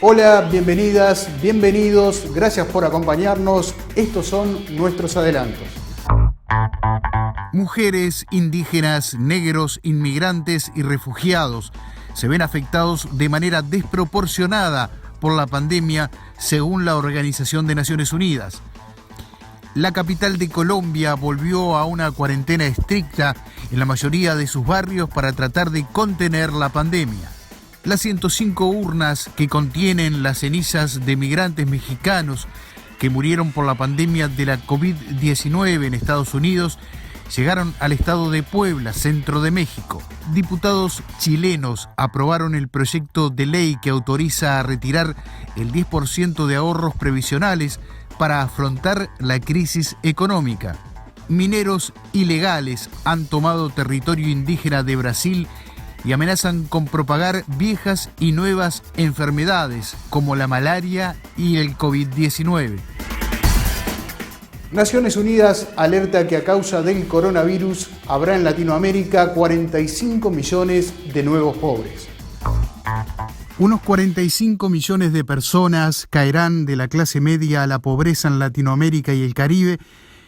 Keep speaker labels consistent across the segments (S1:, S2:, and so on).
S1: Hola, bienvenidas, bienvenidos, gracias por acompañarnos. Estos son nuestros adelantos. Mujeres, indígenas, negros, inmigrantes y refugiados se ven afectados de manera desproporcionada por la pandemia, según la Organización de Naciones Unidas. La capital de Colombia volvió a una cuarentena estricta en la mayoría de sus barrios para tratar de contener la pandemia. Las 105 urnas que contienen las cenizas de migrantes mexicanos que murieron por la pandemia de la COVID-19 en Estados Unidos llegaron al estado de Puebla, centro de México. Diputados chilenos aprobaron el proyecto de ley que autoriza a retirar el 10% de ahorros previsionales para afrontar la crisis económica. Mineros ilegales han tomado territorio indígena de Brasil y amenazan con propagar viejas y nuevas enfermedades como la malaria y el COVID-19. Naciones Unidas alerta que a causa del coronavirus habrá en Latinoamérica 45 millones de nuevos pobres. Unos 45 millones de personas caerán de la clase media a la pobreza en Latinoamérica y el Caribe,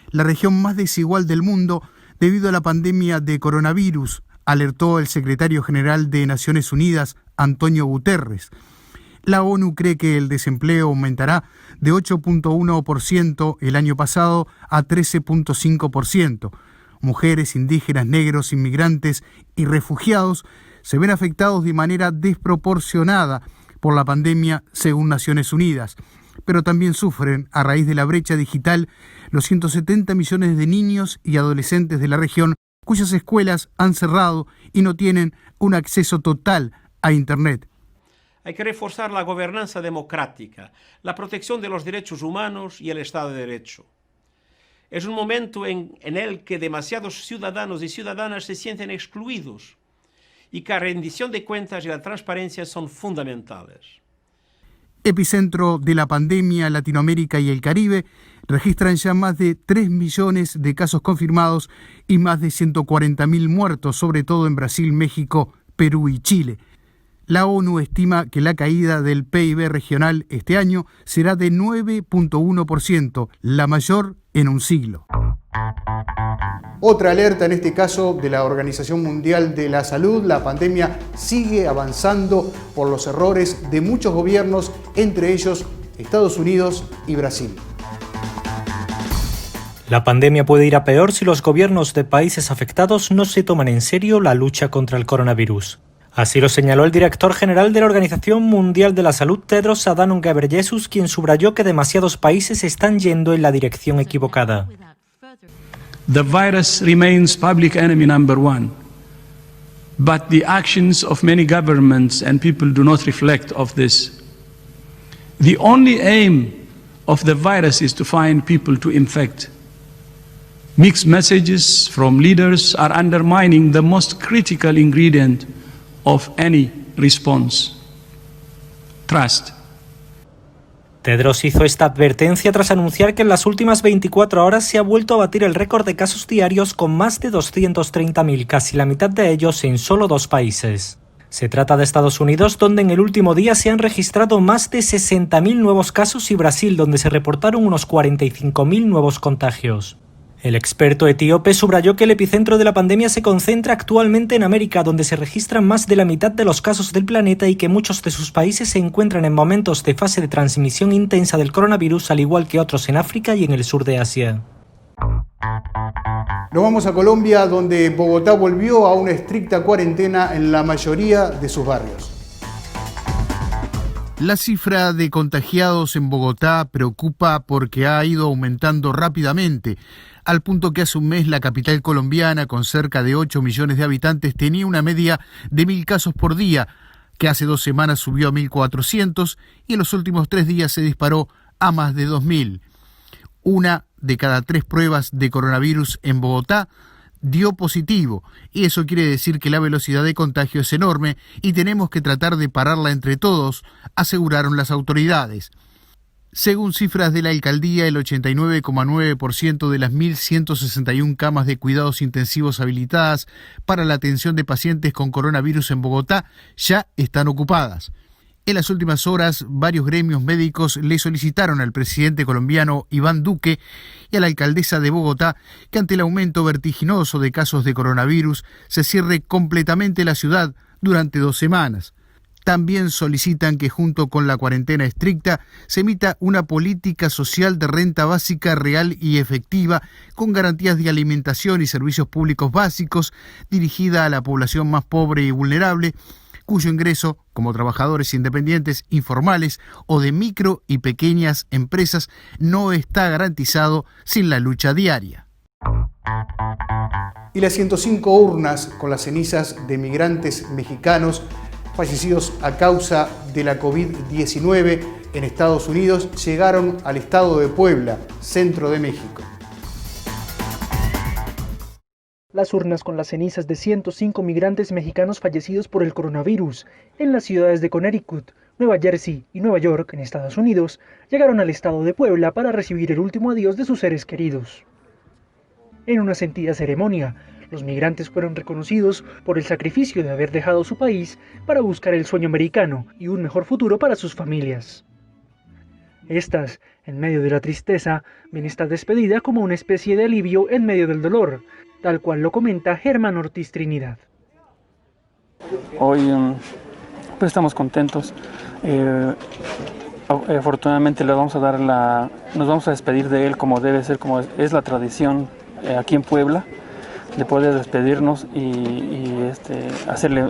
S1: la región más desigual del mundo, debido a la pandemia de coronavirus, alertó el secretario general de Naciones Unidas, Antonio Guterres. La ONU cree que el desempleo aumentará de 8.1% el año pasado a 13.5%. Mujeres, indígenas, negros, inmigrantes y refugiados se ven afectados de manera desproporcionada por la pandemia, según Naciones Unidas, pero también sufren, a raíz de la brecha digital, los 170 millones de niños y adolescentes de la región cuyas escuelas han cerrado y no tienen un acceso total a Internet.
S2: Hay que reforzar la gobernanza democrática, la protección de los derechos humanos y el Estado de Derecho. Es un momento en el que demasiados ciudadanos y ciudadanas se sienten excluidos y que la rendición de cuentas y la transparencia son fundamentales.
S1: Epicentro de la pandemia, Latinoamérica y el Caribe registran ya más de 3 millones de casos confirmados y más de 140.000 muertos, sobre todo en Brasil, México, Perú y Chile. La ONU estima que la caída del PIB regional este año será de 9.1%, la mayor en un siglo. Otra alerta, en este caso de la Organización Mundial de la Salud: la pandemia sigue avanzando por los errores de muchos gobiernos, entre ellos Estados Unidos y Brasil.
S3: La pandemia puede ir a peor si los gobiernos de países afectados no se toman en serio la lucha contra el coronavirus. Así lo señaló el director general de la Organización Mundial de la Salud, Tedros Adhanom Ghebreyesus, quien subrayó que demasiados países están yendo en la dirección equivocada.
S4: The virus remains public enemy number one, but the actions of many governments and people do not reflect of this. The only aim of the virus is to find people to infect. Mixed messages from leaders are undermining the most critical ingredient of any response: trust.
S3: Tedros hizo esta advertencia tras anunciar que en las últimas 24 horas se ha vuelto a batir el récord de casos diarios con más de 230.000, casi la mitad de ellos en solo 2 países. Se trata de Estados Unidos, donde en el último día se han registrado más de 60.000 nuevos casos, y Brasil, donde se reportaron unos 45.000 nuevos contagios. El experto etíope subrayó que el epicentro de la pandemia se concentra actualmente en América, donde se registran más de la mitad de los casos del planeta y que muchos de sus países se encuentran en momentos de fase de transmisión intensa del coronavirus, al igual que otros en África y en el sur de Asia.
S1: Nos vamos a Colombia, donde Bogotá volvió a una estricta cuarentena en la mayoría de sus barrios. La cifra de contagiados en Bogotá preocupa porque ha ido aumentando rápidamente, al punto que hace un mes la capital colombiana, con cerca de 8 millones de habitantes, tenía una media de 1.000 casos por día, que hace 2 semanas subió a 1.400 y en los últimos 3 días se disparó a más de 2.000. Una de cada 3 pruebas de coronavirus en Bogotá dio positivo, y eso quiere decir que la velocidad de contagio es enorme y tenemos que tratar de pararla entre todos, aseguraron las autoridades. Según cifras de la alcaldía, el 89,9% de las 1.161 camas de cuidados intensivos habilitadas para la atención de pacientes con coronavirus en Bogotá ya están ocupadas. En las últimas horas, varios gremios médicos le solicitaron al presidente colombiano Iván Duque y a la alcaldesa de Bogotá que ante el aumento vertiginoso de casos de coronavirus se cierre completamente la ciudad durante 2 semanas. También solicitan que junto con la cuarentena estricta se emita una política social de renta básica real y efectiva con garantías de alimentación y servicios públicos básicos dirigida a la población más pobre y vulnerable, cuyo ingreso, como trabajadores independientes informales o de micro y pequeñas empresas, no está garantizado sin la lucha diaria. Y las 105 urnas con las cenizas de migrantes mexicanos fallecidos a causa de la COVID-19 en Estados Unidos llegaron al estado de Puebla, centro de México.
S5: Las urnas con las cenizas de 105 migrantes mexicanos fallecidos por el coronavirus en las ciudades de Connecticut, Nueva Jersey y Nueva York, en Estados Unidos, llegaron al estado de Puebla para recibir el último adiós de sus seres queridos. En una sentida ceremonia, los migrantes fueron reconocidos por el sacrificio de haber dejado su país para buscar el sueño americano y un mejor futuro para sus familias. Estas, en medio de la tristeza, ven esta despedida como una especie de alivio en medio del dolor, tal cual lo comenta Germán Ortiz Trinidad.
S6: Hoy pues estamos contentos. Afortunadamente nos vamos a despedir de él como debe ser, como es la tradición aquí en Puebla, de poder despedirnos y hacerle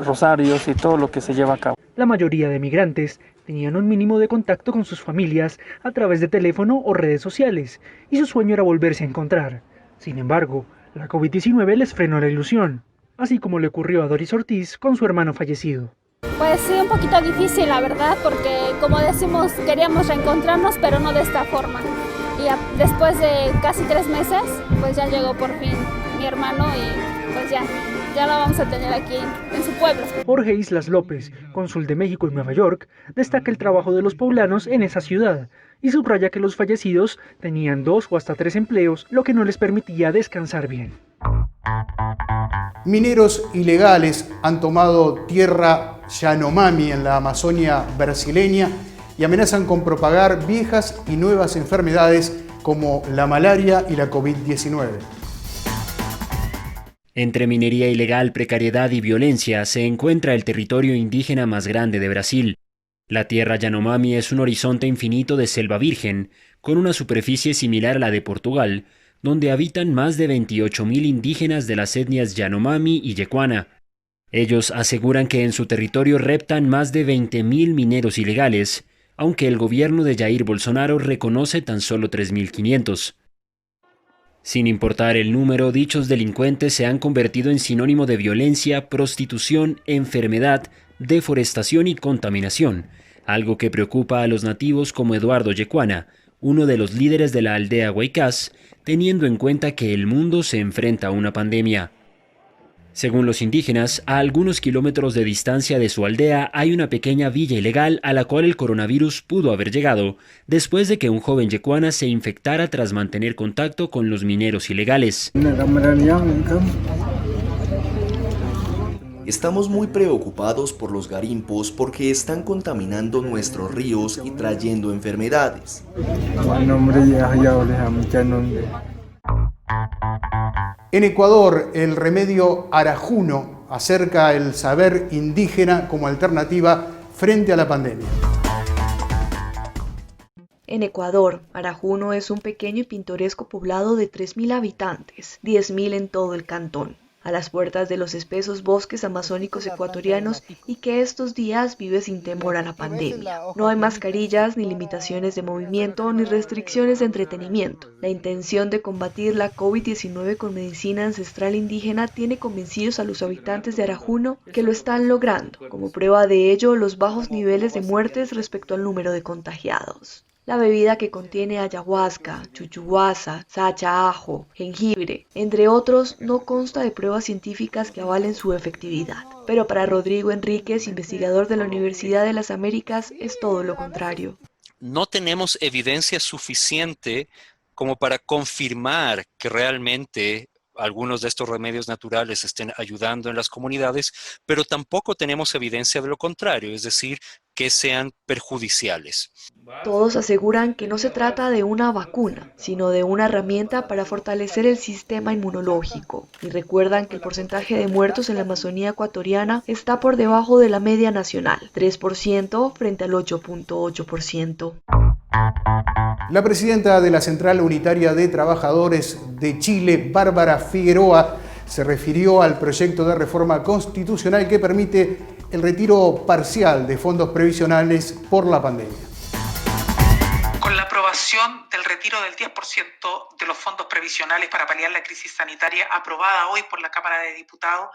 S6: rosarios y todo lo que se lleva a cabo.
S5: La mayoría de migrantes tenían un mínimo de contacto con sus familias a través de teléfono o redes sociales, y su sueño era volverse a encontrar. Sin embargo, la COVID-19 les frenó la ilusión, así como le ocurrió a Doris Ortiz con su hermano fallecido.
S7: Pues sí, un poquito difícil, la verdad, porque como decimos, queríamos reencontrarnos, pero no de esta forma. Y después de casi 3 meses, pues ya llegó por fin mi hermano y pues ya lo vamos a tener aquí en su pueblo.
S5: Jorge Islas López, cónsul de México en Nueva York, destaca el trabajo de los poblanos en esa ciudad y subraya que los fallecidos tenían 2 o hasta 3 empleos, lo que no les permitía descansar bien.
S1: Mineros ilegales han tomado tierra Yanomami en la Amazonia brasileña y amenazan con propagar viejas y nuevas enfermedades como la malaria y la COVID-19.
S8: Entre minería ilegal, precariedad y violencia se encuentra el territorio indígena más grande de Brasil. La tierra Yanomami es un horizonte infinito de selva virgen, con una superficie similar a la de Portugal, donde habitan más de 28.000 indígenas de las etnias Yanomami y Yecuana. Ellos aseguran que en su territorio reptan más de 20.000 mineros ilegales, aunque el gobierno de Jair Bolsonaro reconoce tan solo 3.500. Sin importar el número, dichos delincuentes se han convertido en sinónimo de violencia, prostitución, enfermedad, deforestación y contaminación, algo que preocupa a los nativos como Eduardo Yecuana, uno de los líderes de la aldea Huaycás, teniendo en cuenta que el mundo se enfrenta a una pandemia. Según los indígenas, a algunos kilómetros de distancia de su aldea hay una pequeña villa ilegal a la cual el coronavirus pudo haber llegado, después de que un joven yecuana se infectara tras mantener contacto con los mineros ilegales.
S9: Estamos muy preocupados por los garimpos porque están contaminando nuestros ríos y trayendo enfermedades.
S1: En Ecuador, el remedio arajuno acerca el saber indígena como alternativa frente a la pandemia.
S10: En Ecuador, Arajuno es un pequeño y pintoresco poblado de 3.000 habitantes, 10.000 en todo el cantón, a las puertas de los espesos bosques amazónicos ecuatorianos y que estos días vive sin temor a la pandemia. No hay mascarillas, ni limitaciones de movimiento, ni restricciones de entretenimiento. La intención de combatir la COVID-19 con medicina ancestral indígena tiene convencidos a los habitantes de Arajuno que lo están logrando. Como prueba de ello, los bajos niveles de muertes respecto al número de contagiados. La bebida, que contiene ayahuasca, chuchuhuasa, sacha, ajo, jengibre, entre otros, no consta de pruebas científicas que avalen su efectividad. Pero para Rodrigo Enríquez, investigador de la Universidad de las Américas, es todo lo contrario.
S11: No tenemos evidencia suficiente como para confirmar que realmente algunos de estos remedios naturales estén ayudando en las comunidades, pero tampoco tenemos evidencia de lo contrario, es decir, que sean perjudiciales.
S10: Todos aseguran que no se trata de una vacuna, sino de una herramienta para fortalecer el sistema inmunológico. Y recuerdan que el porcentaje de muertos en la Amazonía ecuatoriana está por debajo de la media nacional, 3% frente al 8.8%.
S1: La presidenta de la Central Unitaria de Trabajadores de Chile, Bárbara Figueroa, se refirió al proyecto de reforma constitucional que permite el retiro parcial de fondos previsionales por la pandemia.
S12: Con la aprobación del retiro del 10% de los fondos previsionales para paliar la crisis sanitaria aprobada hoy por la Cámara de Diputados,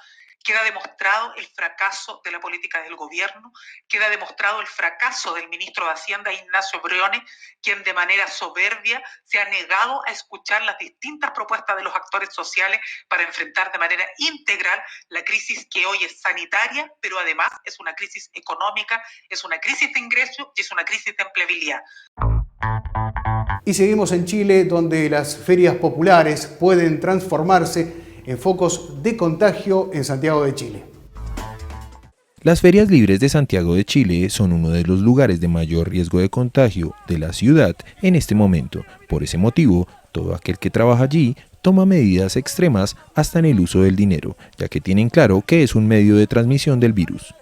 S12: queda demostrado el fracaso de la política del gobierno, queda demostrado el fracaso del ministro de Hacienda, Ignacio Briones, quien de manera soberbia se ha negado a escuchar las distintas propuestas de los actores sociales para enfrentar de manera integral la crisis que hoy es sanitaria, pero además es una crisis económica, es una crisis de ingresos y es una crisis de empleabilidad.
S1: Y seguimos en Chile, donde las ferias populares pueden transformarse en focos de contagio en Santiago de Chile.
S13: Las ferias libres de Santiago de Chile son uno de los lugares de mayor riesgo de contagio de la ciudad en este momento. Por ese motivo, todo aquel que trabaja allí toma medidas extremas hasta en el uso del dinero, ya que tienen claro que es un medio de transmisión del virus.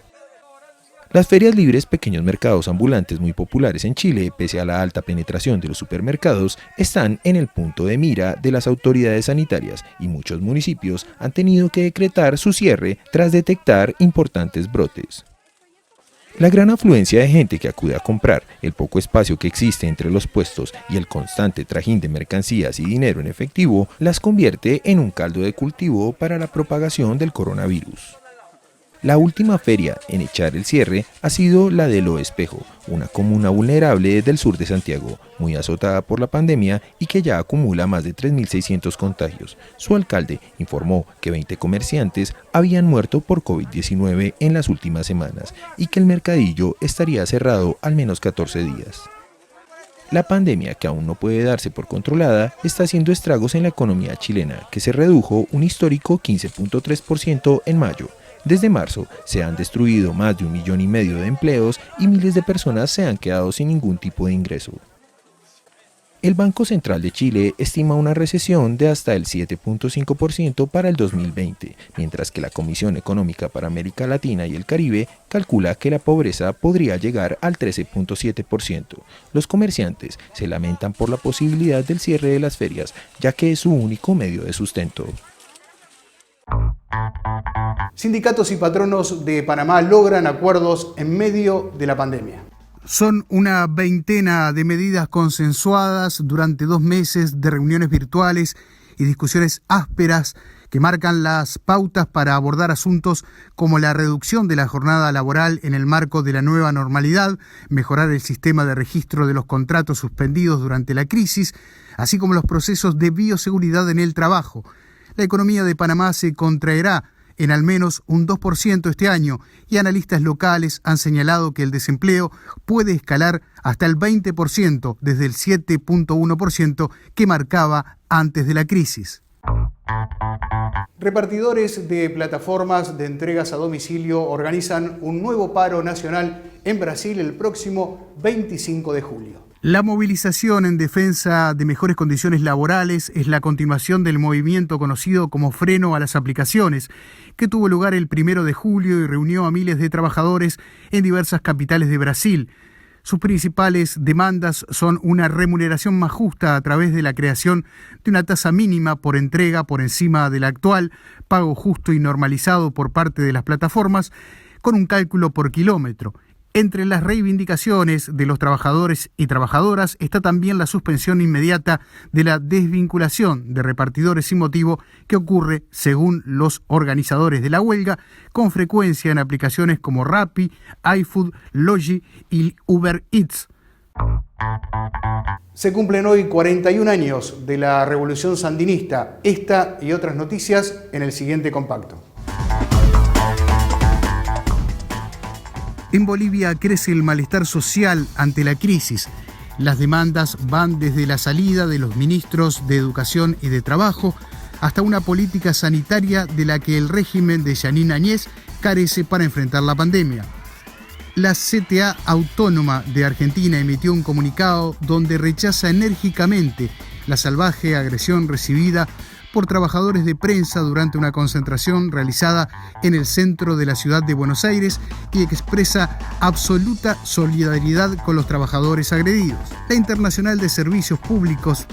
S13: Las ferias libres, pequeños mercados ambulantes muy populares en Chile, pese a la alta penetración de los supermercados, están en el punto de mira de las autoridades sanitarias y muchos municipios han tenido que decretar su cierre tras detectar importantes brotes. La gran afluencia de gente que acude a comprar, el poco espacio que existe entre los puestos y el constante trajín de mercancías y dinero en efectivo las convierte en un caldo de cultivo para la propagación del coronavirus. La última feria en echar el cierre ha sido la de Lo Espejo, una comuna vulnerable del sur de Santiago, muy azotada por la pandemia y que ya acumula más de 3.600 contagios. Su alcalde informó que 20 comerciantes habían muerto por COVID-19 en las últimas semanas y que el mercadillo estaría cerrado al menos 14 días. La pandemia, que aún no puede darse por controlada, está haciendo estragos en la economía chilena, que se redujo un histórico 15.3% en mayo. Desde marzo se han destruido más de 1,5 millones de empleos y miles de personas se han quedado sin ningún tipo de ingreso. El Banco Central de Chile estima una recesión de hasta el 7.5% para el 2020, mientras que la Comisión Económica para América Latina y el Caribe calcula que la pobreza podría llegar al 13.7%. Los comerciantes se lamentan por la posibilidad del cierre de las ferias, ya que es su único medio de sustento.
S1: Sindicatos y patronos de Panamá logran acuerdos en medio de la pandemia. Son una veintena de medidas consensuadas durante 2 meses de reuniones virtuales y discusiones ásperas que marcan las pautas para abordar asuntos como la reducción de la jornada laboral en el marco de la nueva normalidad, mejorar el sistema de registro de los contratos suspendidos durante la crisis, así como los procesos de bioseguridad en el trabajo. La economía de Panamá se contraerá en al menos un 2% este año y analistas locales han señalado que el desempleo puede escalar hasta el 20% desde el 7.1% que marcaba antes de la crisis. Repartidores de plataformas de entregas a domicilio organizan un nuevo paro nacional en Brasil el próximo 25 de julio. La movilización en defensa de mejores condiciones laborales es la continuación del movimiento conocido como Freno a las Aplicaciones, que tuvo lugar el 1 de julio y reunió a miles de trabajadores en diversas capitales de Brasil. Sus principales demandas son una remuneración más justa a través de la creación de una tasa mínima por entrega por encima de la actual, pago justo y normalizado por parte de las plataformas, con un cálculo por kilómetro. Entre las reivindicaciones de los trabajadores y trabajadoras está también la suspensión inmediata de la desvinculación de repartidores sin motivo que ocurre, según los organizadores de la huelga, con frecuencia en aplicaciones como Rappi, iFood, Logi y Uber Eats. Se cumplen hoy 41 años de la Revolución Sandinista. Esta y otras noticias en el siguiente compacto. En Bolivia crece el malestar social ante la crisis. Las demandas van desde la salida de los ministros de Educación y de Trabajo hasta una política sanitaria de la que el régimen de Jeanine Áñez carece para enfrentar la pandemia. La CTA Autónoma de Argentina emitió un comunicado donde rechaza enérgicamente la salvaje agresión recibida por trabajadores de prensa durante una concentración realizada en el centro de la ciudad de Buenos Aires y expresa absoluta solidaridad con los trabajadores agredidos. La Internacional de Servicios Públicos,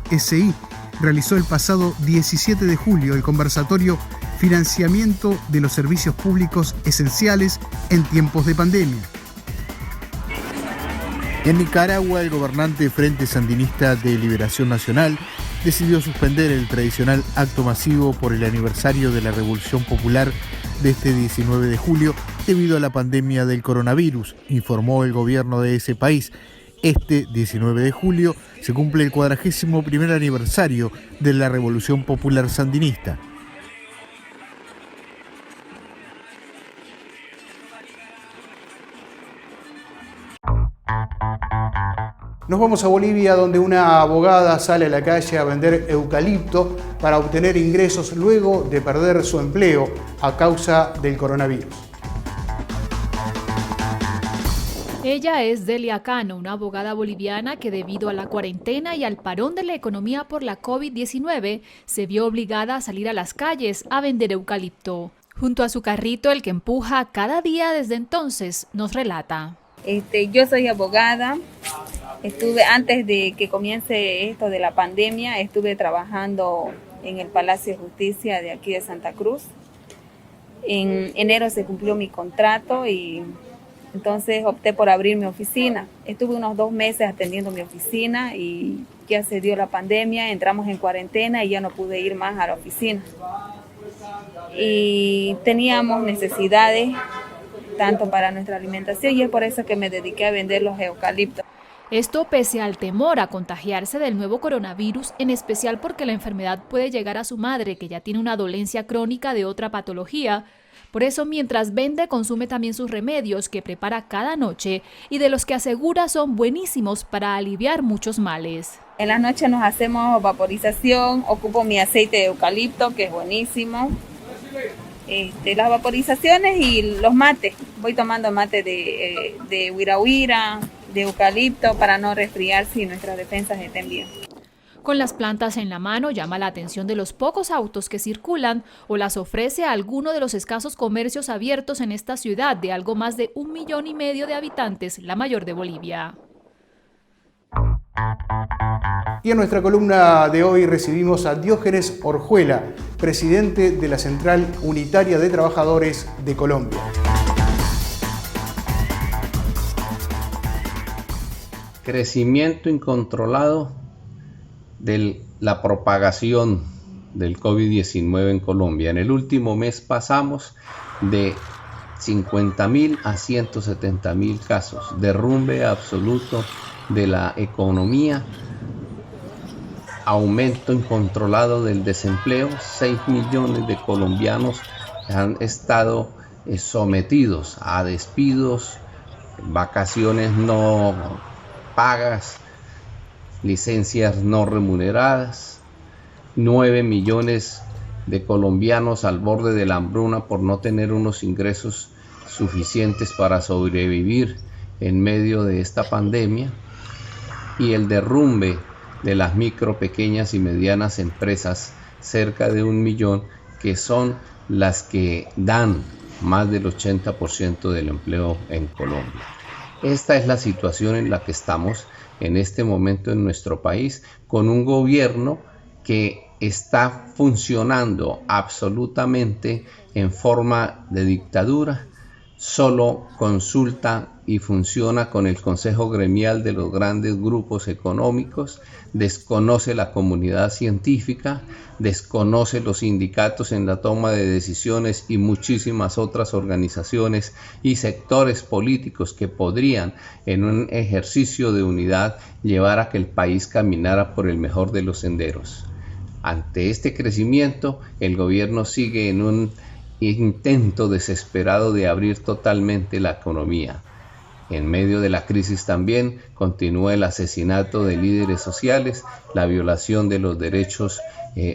S1: PSI, realizó el pasado 17 de julio el conversatorio Financiamiento de los Servicios Públicos Esenciales en tiempos de pandemia. En Nicaragua, el gobernante Frente Sandinista de Liberación Nacional decidió suspender el tradicional acto masivo por el aniversario de la Revolución Popular de este 19 de julio debido a la pandemia del coronavirus, informó el gobierno de ese país. Este 19 de julio se cumple el 41º aniversario de la Revolución Popular Sandinista. Nos vamos a Bolivia, donde una abogada sale a la calle a vender eucalipto para obtener ingresos luego de perder su empleo a causa del coronavirus.
S14: Ella es Delia Cano, una abogada boliviana que debido a la cuarentena y al parón de la economía por la COVID-19 se vio obligada a salir a las calles a vender eucalipto. Junto a su carrito, el que empuja cada día desde entonces, nos relata.
S15: Yo soy abogada. Antes de que comience esto de la pandemia, estuve trabajando en el Palacio de Justicia de aquí de Santa Cruz. En enero se cumplió mi contrato y entonces opté por abrir mi oficina. Estuve unos 2 meses atendiendo mi oficina y ya se dio la pandemia, entramos en cuarentena y ya no pude ir más a la oficina. Y teníamos necesidades tanto para nuestra alimentación y es por eso que me dediqué a vender los eucaliptos.
S14: Esto pese al temor a contagiarse del nuevo coronavirus, en especial porque la enfermedad puede llegar a su madre, que ya tiene una dolencia crónica de otra patología. Por eso, mientras vende, consume también sus remedios que prepara cada noche y de los que asegura son buenísimos para aliviar muchos males.
S15: En las noches nos hacemos vaporización, ocupo mi aceite de eucalipto, que es buenísimo. Las vaporizaciones y los mates. Voy tomando mate de huirahuira, de eucalipto para no resfriarse y nuestras defensas estén bien.
S14: Con las plantas en la mano llama la atención de los pocos autos que circulan o las ofrece a alguno de los escasos comercios abiertos en esta ciudad de algo más de 1,5 millones de habitantes, la mayor de Bolivia.
S1: Y en nuestra columna de hoy recibimos a Diógenes Orjuela, presidente de la Central Unitaria de Trabajadores de Colombia.
S16: Crecimiento incontrolado de la propagación del COVID-19 en Colombia. En el último mes pasamos de 50.000 a 170.000 casos, derrumbe absoluto de la economía, aumento incontrolado del desempleo. 6 millones de colombianos han estado sometidos a despidos, vacaciones no pagas, licencias no remuneradas. 9 millones de colombianos al borde de la hambruna por no tener unos ingresos suficientes para sobrevivir en medio de esta pandemia. Y el derrumbe de las micro, pequeñas y medianas empresas, cerca de 1 millón, que son las que dan más del 80% del empleo en Colombia. Esta es la situación en la que estamos en este momento en nuestro país, con un gobierno que está funcionando absolutamente en forma de dictadura. Solo consulta y funciona con el Consejo Gremial de los grandes grupos económicos, desconoce la comunidad científica, desconoce los sindicatos en la toma de decisiones y muchísimas otras organizaciones y sectores políticos que podrían, en un ejercicio de unidad, llevar a que el país caminara por el mejor de los senderos. Ante este crecimiento, el gobierno sigue en un intento desesperado de abrir totalmente la economía. En medio de la crisis también continúa el asesinato de líderes sociales, la violación de los derechos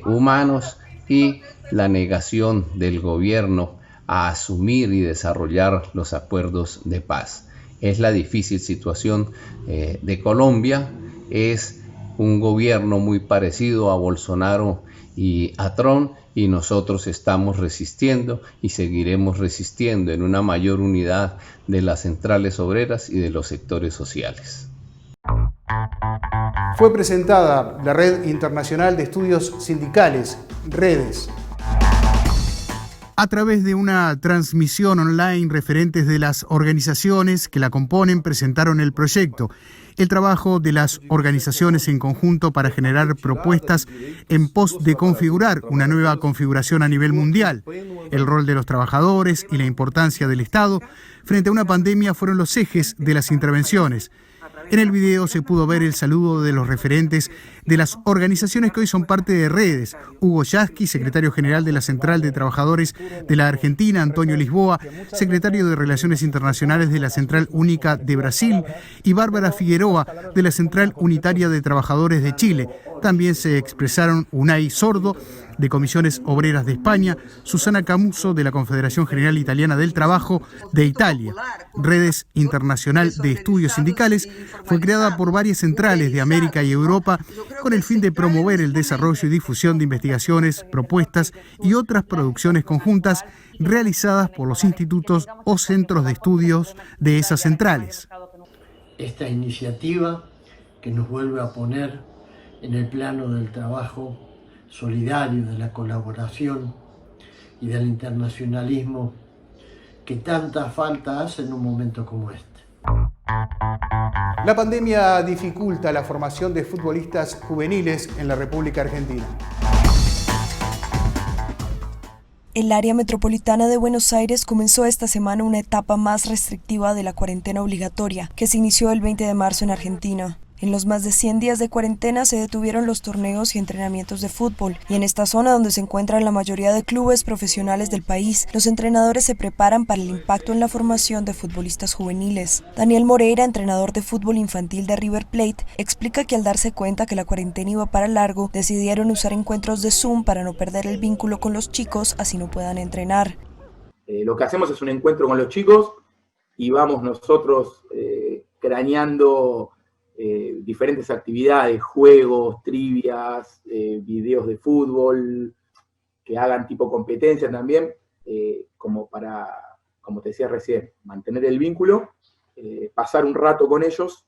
S16: humanos y la negación del gobierno a asumir y desarrollar los acuerdos de paz. Es la difícil situación de Colombia, es un gobierno muy parecido a Bolsonaro y a Trump, y nosotros estamos resistiendo y seguiremos resistiendo en una mayor unidad de las centrales obreras y de los sectores sociales.
S1: Fue presentada la Red Internacional de Estudios Sindicales, REDES. A través de una transmisión online, referentes de las organizaciones que la componen presentaron el proyecto, el trabajo de las organizaciones en conjunto para generar propuestas en pos de configurar una nueva configuración a nivel mundial. El rol de los trabajadores y la importancia del Estado frente a una pandemia fueron los ejes de las intervenciones. En el video se pudo ver el saludo de los referentes de las organizaciones que hoy son parte de REDES. Hugo Yasky, secretario general de la Central de Trabajadores de la Argentina, Antonio Lisboa, secretario de Relaciones Internacionales de la Central Única de Brasil, y Bárbara Figueroa, de la Central Unitaria de Trabajadores de Chile. También se expresaron Unai Sordo, de Comisiones Obreras de España, Susana Camuso, de la Confederación General Italiana del Trabajo de Italia. Redes Internacional de Estudios Sindicales fue creada por varias centrales de América y Europa con el fin de promover el desarrollo y difusión de investigaciones, propuestas y otras producciones conjuntas realizadas por los institutos o centros de estudios de esas centrales.
S17: Esta iniciativa que nos vuelve a poner en el plano del trabajo solidario, de la colaboración y del internacionalismo que tanta falta hace en un momento como este.
S1: La pandemia dificulta la formación de futbolistas juveniles en la República Argentina.
S18: El área metropolitana de Buenos Aires comenzó esta semana una etapa más restrictiva de la cuarentena obligatoria, que se inició el 20 de marzo en Argentina. En los más de 100 días de cuarentena se detuvieron los torneos y entrenamientos de fútbol, y en esta zona donde se encuentran la mayoría de clubes profesionales del país, los entrenadores se preparan para el impacto en la formación de futbolistas juveniles. Daniel Moreira, entrenador de fútbol infantil de River Plate, explica que al darse cuenta que la cuarentena iba para largo, decidieron usar encuentros de Zoom para no perder el vínculo con los chicos, así no puedan entrenar.
S19: Lo que hacemos es un encuentro con los chicos y vamos nosotros craneando diferentes actividades, juegos, trivias, videos de fútbol, que hagan tipo competencia también, como para, como te decía recién, mantener el vínculo, pasar un rato con ellos,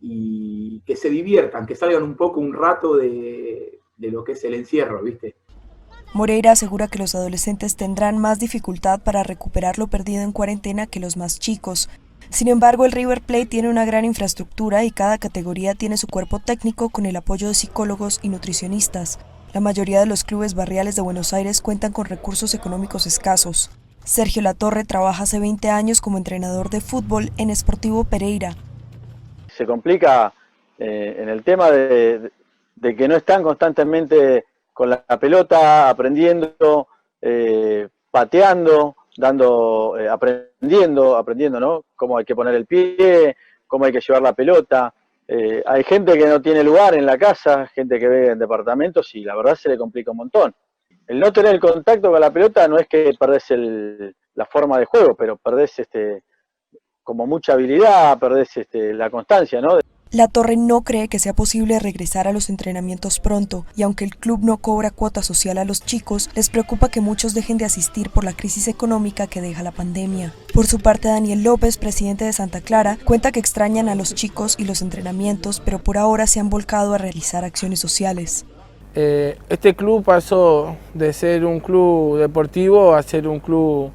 S19: y que se diviertan, que salgan un poco un rato de lo que es el encierro, ¿viste?
S18: Moreira asegura que los adolescentes tendrán más dificultad para recuperar lo perdido en cuarentena que los más chicos. Sin embargo, el River Plate tiene una gran infraestructura y cada categoría tiene su cuerpo técnico con el apoyo de psicólogos y nutricionistas. La mayoría de los clubes barriales de Buenos Aires cuentan con recursos económicos escasos. Sergio Latorre trabaja hace 20 años como entrenador de fútbol en Sportivo Pereira.
S20: Se complica en el tema de que no están constantemente con la pelota, aprendiendo, pateando, aprendiendo, ¿no? Cómo hay que poner el pie, cómo hay que llevar la pelota. Hay gente que no tiene lugar en la casa, gente que vive en departamentos y la verdad se le complica un montón. El no tener el contacto con la pelota no es que perdés la forma de juego, pero perdés como mucha habilidad, perdés la constancia, ¿no?
S18: Latorre no cree que sea posible regresar a los entrenamientos pronto, y aunque el club no cobra cuota social a los chicos, les preocupa que muchos dejen de asistir por la crisis económica que deja la pandemia. Por su parte, Daniel López, presidente de Santa Clara, cuenta que extrañan a los chicos y los entrenamientos, pero por ahora se han volcado a realizar acciones sociales.
S21: Este club pasó de ser un club deportivo a ser un club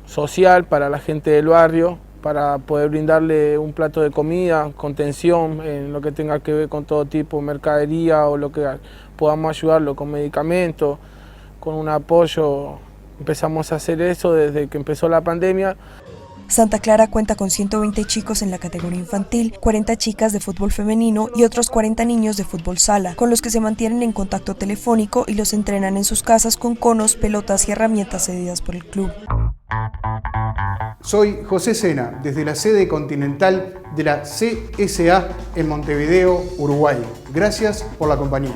S21: social para la gente del barrio, para poder brindarle un plato de comida, contención en lo que tenga que ver con todo tipo de mercadería o lo que podamos ayudarlo con medicamentos, con un apoyo. Empezamos a hacer eso desde que empezó la pandemia.
S18: Santa Clara cuenta con 120 chicos en la categoría infantil, 40 chicas de fútbol femenino y otros 40 niños de fútbol sala, con los que se mantienen en contacto telefónico y los entrenan en sus casas con conos, pelotas y herramientas cedidas por el club.
S1: Soy José Sena, desde la sede continental de la CSA en Montevideo, Uruguay. Gracias por la compañía.